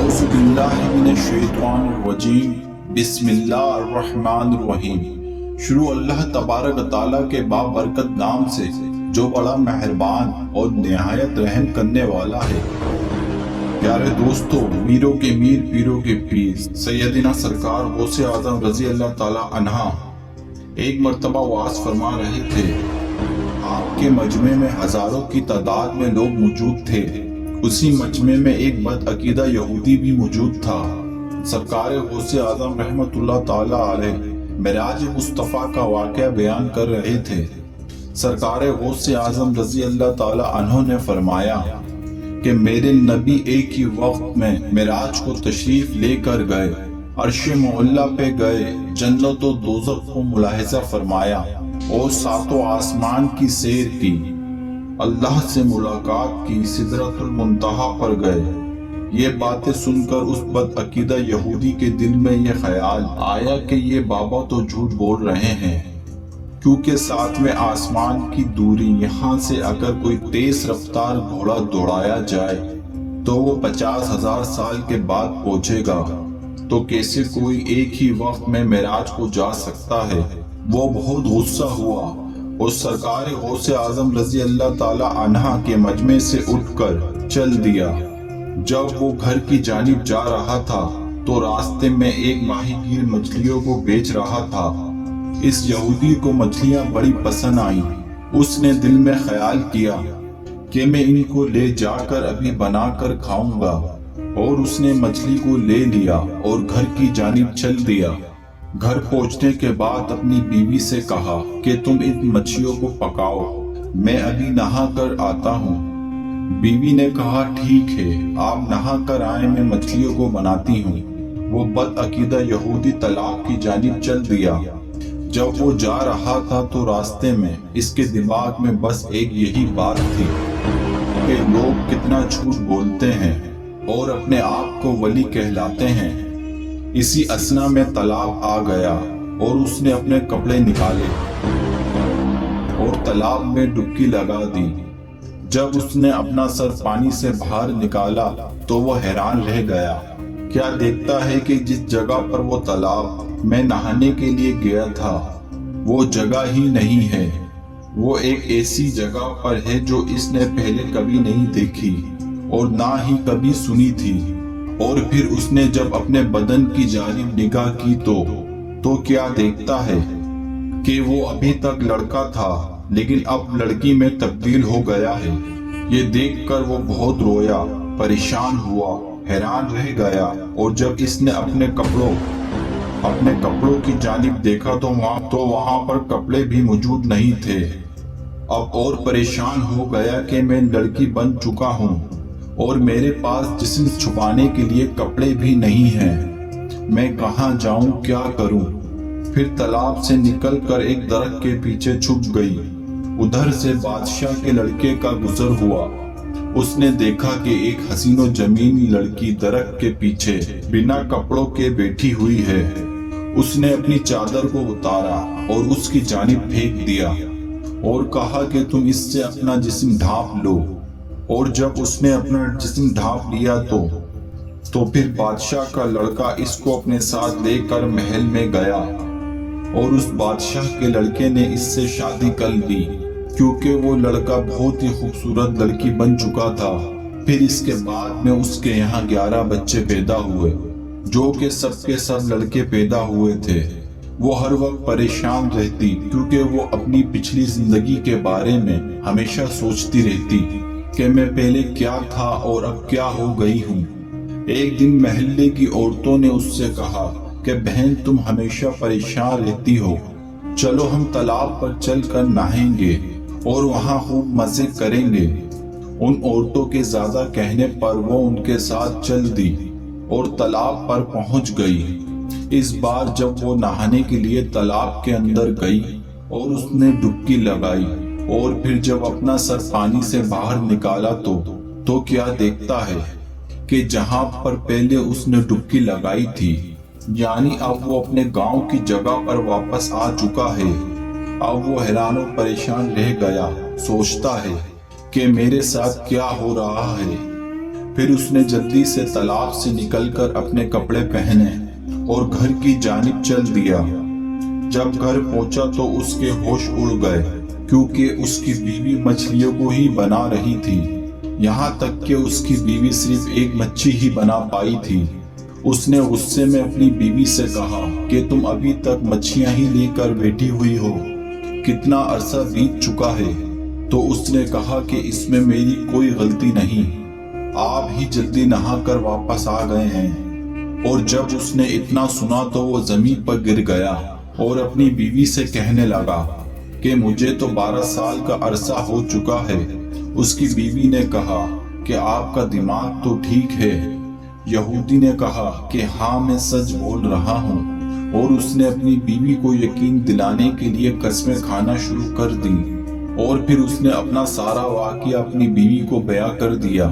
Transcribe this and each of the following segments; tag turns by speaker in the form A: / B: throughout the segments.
A: اعوذ باللہ من الشیطان الرجیم بسم اللہ الرحمن الرحیم۔ شروع اللہ تبارک تعالیٰ کے بابرکت نام سے جو بڑا مہربان اور نہایت رحم کرنے والا ہے۔ پیارے دوستو، میروں کے میر پیروں کے پیر سیدنا سرکار غوث اعظم رضی اللہ تعالیٰ عنہ ایک مرتبہ وعظ فرما رہے تھے۔ آپ کے مجمع میں ہزاروں کی تعداد میں لوگ موجود تھے۔ اسی مجمع میں ایک بد عقیدہ یہودی بھی موجود تھا۔ سرکار غوث اعظم رحمت اللہ تعالیٰ علیہ معراج مصطفیٰ کا واقعہ بیان کر رہے تھے۔ سرکار غوث اعظم رضی اللہ تعالیٰ عنہ نے فرمایا کہ میرے نبی ایک ہی وقت میں معراج کو تشریف لے کر گئے، عرش معلیٰ پہ گئے، جنت و دوزخ کو ملاحظہ فرمایا اور ساتوں آسمان کی سیر کی، اللہ سے ملاقات کی، سدرۃ المنتہا پر گئے۔ یہ باتیں سن کر اس بد عقیدہ یہودی کے دل میں یہ خیال آیا کہ یہ بابا تو جھوٹ بول رہے ہیں، کیونکہ ساتویں آسمان کی دوری یہاں سے اگر کوئی تیز رفتار گھوڑا دوڑایا جائے تو وہ 50,000 سال کے بعد پہنچے گا، تو کیسے کوئی ایک ہی وقت میں معراج کو جا سکتا ہے؟ وہ بہت غصہ ہوا اور سرکار غوث اعظم رضی اللہ تعالیٰ عنہ کے مجمع سے اٹھ کر چل دیا۔ جب وہ گھر کی جانب جا رہا تھا تو راستے میں ایک ماہی گیر مچھلیوں کو بیچ رہا تھا۔ اس یہودی کو مچھلیاں بڑی پسند آئیں۔ اس نے دل میں خیال کیا کہ میں ان کو لے جا کر ابھی بنا کر کھاؤں گا، اور اس نے مچھلی کو لے لیا اور گھر کی جانب چل دیا۔ گھر پہنچنے کے بعد اپنی بیوی سے کہا کہ تم ان مچھلیوں کو پکاؤ، میں ابھی نہا کر آتا ہوں۔ بیوی نے کہا ٹھیک ہے، آپ نہا کر آئیں، میں مچھلیوں کو بناتی ہوں۔ وہ بد عقیدہ یہودی طلاق کی جانب چل دیا۔ جب وہ جا رہا تھا تو راستے میں اس کے دماغ میں بس ایک یہی بات تھی کہ لوگ کتنا جھوٹ بولتے ہیں اور اپنے آپ کو ولی کہلاتے ہیں۔ اسی اثنا میں تالاب آ گیا اور اس نے اپنے کپڑے نکالے اور تالاب میں ڈبکی لگا دی۔ جب اس نے اپنا سر پانی سے باہر نکالا تو وہ حیران رہ گیا۔ کیا دیکھتا ہے کہ جس جگہ پر وہ تالاب میں نہانے کے لیے گیا تھا وہ جگہ ہی نہیں ہے۔ وہ ایک ایسی جگہ پر ہے جو اس نے پہلے کبھی نہیں دیکھی اور نہ ہی کبھی سنی تھی۔ اور پھر اس نے جب اپنے بدن کی جانب نگاہ کی تو کیا دیکھتا ہے کہ وہ ابھی تک لڑکا تھا لیکن اب لڑکی میں تبدیل ہو گیا ہے۔ یہ دیکھ کر وہ بہت رویا، پریشان ہوا، حیران رہ گیا، اور جب اس نے اپنے کپڑوں کی جانب دیکھا تو وہاں پر کپڑے بھی موجود نہیں تھے۔ اب اور پریشان ہو گیا کہ میں لڑکی بن چکا ہوں اور میرے پاس جسم چھپانے کے لیے کپڑے بھی نہیں ہیں، میں کہاں جاؤں، کیا کروں؟ پھر تالاب سے نکل کر ایک درخت کے پیچھے چھپ گئی۔ ادھر سے بادشاہ کے لڑکے کا گزر ہوا۔ اس نے دیکھا کہ ایک حسین و جمیل لڑکی درخت کے پیچھے بنا کپڑوں کے بیٹھی ہوئی ہے۔ اس نے اپنی چادر کو اتارا اور اس کی جانب پھینک دیا اور کہا کہ تم اس سے اپنا جسم ڈھانپ لو۔ اور جب اس نے اپنا جسم ڈھانپ لیا تو پھر بادشاہ کا لڑکا اس کو اپنے ساتھ لے کر محل میں گیا اور اس بادشاہ کے لڑکے نے اس سے شادی کر لی، کیونکہ وہ لڑکا بہت ہی خوبصورت لڑکی بن چکا تھا۔ پھر اس کے بعد میں اس کے یہاں 11 بچے پیدا ہوئے، جو کہ سب کے سب لڑکے پیدا ہوئے تھے۔ وہ ہر وقت پریشان رہتی کیونکہ وہ اپنی پچھلی زندگی کے بارے میں ہمیشہ سوچتی رہتی کہ میں پہلے کیا تھا اور اب کیا ہو گئی ہوں۔ ایک دن محلے کی عورتوں نے اس سے کہا کہ بہن تم ہمیشہ پریشان رہتی ہو، چلو ہم تالاب پر چل کر نہائیں گے اور وہاں خوب مزے کریں گے۔ ان عورتوں کے زیادہ کہنے پر وہ ان کے ساتھ چل دی اور تالاب پر پہنچ گئی۔ اس بار جب وہ نہانے کے لیے تالاب کے اندر گئی اور اس نے ڈبکی لگائی اور پھر جب اپنا سر پانی سے باہر نکالا تو کیا دیکھتا ہے کہ جہاں پر پہلے اس نے ڈبکی لگائی تھی، یعنی اب وہ اپنے گاؤں کی جگہ پر واپس آ چکا ہے۔ اب وہ حیران و پریشان رہ گیا، سوچتا ہے کہ میرے ساتھ کیا ہو رہا ہے۔ پھر اس نے جلدی سے تالاب سے نکل کر اپنے کپڑے پہنے اور گھر کی جانب چل دیا۔ جب گھر پہنچا تو اس کے ہوش اڑ گئے، کیونکہ اس کی بیوی مچھلیوں کو ہی بنا رہی تھی، یہاں تک کہ اس کی بیوی صرف ایک مچھی ہی بنا پائی تھی۔ اس نے غصے میں اپنی بیوی سے کہا کہ تم ابھی تک مچھیاں ہی لے کر بیٹھی ہوئی ہو، کتنا عرصہ بیت چکا ہے۔ تو اس نے کہا کہ اس میں میری کوئی غلطی نہیں، آپ ہی جلدی نہا کر واپس آ گئے ہیں۔ اور جب اس نے اتنا سنا تو وہ زمین پر گر گیا اور اپنی بیوی سے کہنے لگا کہ مجھے تو 12 سال کا عرصہ ہو چکا ہے۔ اس کی بیوی نے کہا کہ آپ کا دماغ تو ٹھیک ہے۔ یہودی نے کہا کہ ہاں میں سچ بول رہا ہوں، اور اس نے اپنی بیوی کو یقین دلانے کے لیے قسمیں کھانا شروع کر دی، اور پھر اس نے اپنا سارا واقعہ اپنی بیوی کو بیان کر دیا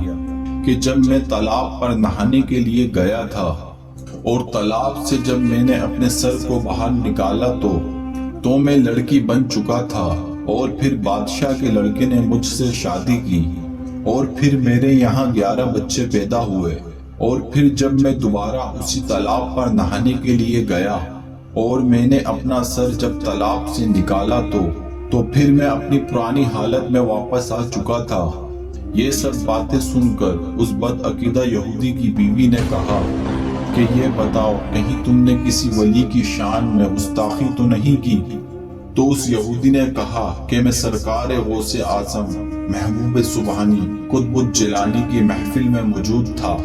A: کہ جب میں تالاب پر نہانے کے لیے گیا تھا اور تالاب سے جب میں نے اپنے سر کو باہر نکالا تو میں لڑکی بن چکا تھا، اور پھر بادشاہ کے لڑکے نے مجھ سے شادی کی، اور پھر میرے یہاں 11 بچے پیدا ہوئے، اور پھر جب میں دوبارہ اسی تالاب پر نہانے کے لیے گیا اور میں نے اپنا سر جب تالاب سے نکالا تو پھر میں اپنی پرانی حالت میں واپس آ چکا تھا۔ یہ سب باتیں سن کر اس بد عقیدہ یہودی کی بیوی نے کہا کہ یہ بتاؤ کہیں تم نے کسی ولی کی شان میں گستاخی تو نہیں کی؟ تو اس یہودی نے کہا کہ میں سرکار غوث اعظم محبوب سبحانی قطب الجیلانی کی محفل میں موجود تھا،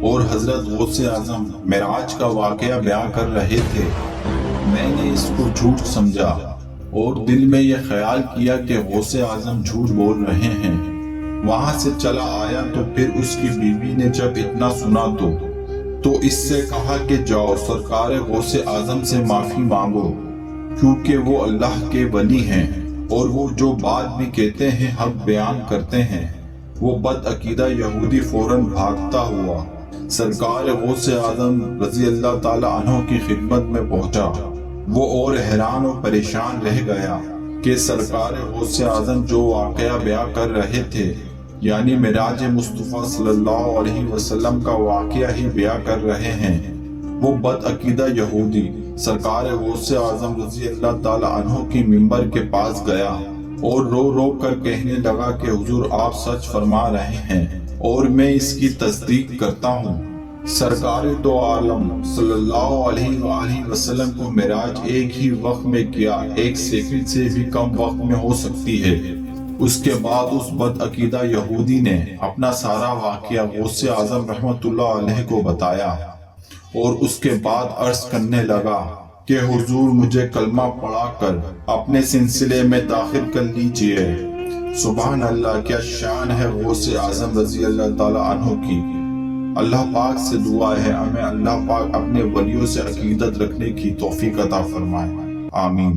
A: اور حضرت غوث اعظم معراج کا واقعہ بیان کر رہے تھے۔ میں نے اس کو جھوٹ سمجھا اور دل میں یہ خیال کیا کہ غوث اعظم جھوٹ بول رہے ہیں۔ وہاں سے چلا آیا تو پھر اس کی بیوی نے جب اتنا سنا تو اس سے کہا کہ جاؤ سرکار غوث اعظم سے معافی مانگو، کیونکہ وہ اللہ کے ولی ہیں اور وہ جو بات بھی کہتے ہیں حق بیان کرتے ہیں۔ وہ بد عقیدہ یہودی فوراً بھاگتا ہوا سرکار غوث اعظم رضی اللہ تعالیٰ عنہ کی خدمت میں پہنچا۔ وہ اور حیران و پریشان رہ گیا کہ سرکار غوث اعظم جو واقعہ بیان کر رہے تھے، یعنی معراج مصطفیٰ صلی اللہ علیہ وسلم کا واقعہ ہی بیان کر رہے ہیں۔ وہ بد عقیدہ یہودی سرکار غوث اعظم رضی اللہ تعالیٰ عنہ کی ممبر کے پاس گیا اور رو رو کر کہنے لگا کہ حضور آپ سچ فرما رہے ہیں اور میں اس کی تصدیق کرتا ہوں۔ سرکار دو عالم صلی اللہ علیہ وآلہ وسلم کو معراج ایک ہی وقت میں کیا 1 سیکنڈ سے بھی کم وقت میں ہو سکتی ہے۔ اس کے بعد اس بد عقیدہ یہودی نے اپنا سارا واقعہ غوث اعظم رحمت اللہ علیہ کو بتایا، اور اس کے بعد عرض کرنے لگا کہ حضور مجھے کلمہ پڑھا کر اپنے سلسلے میں داخل کر لیجئے۔ سبحان اللہ، کیا شان ہے غوث اعظم رضی اللہ تعالیٰ عنہ کی۔ اللہ پاک سے دعا ہے ہمیں اللہ پاک اپنے ولیوں سے عقیدت رکھنے کی توفیق عطا فرمائے، آمین۔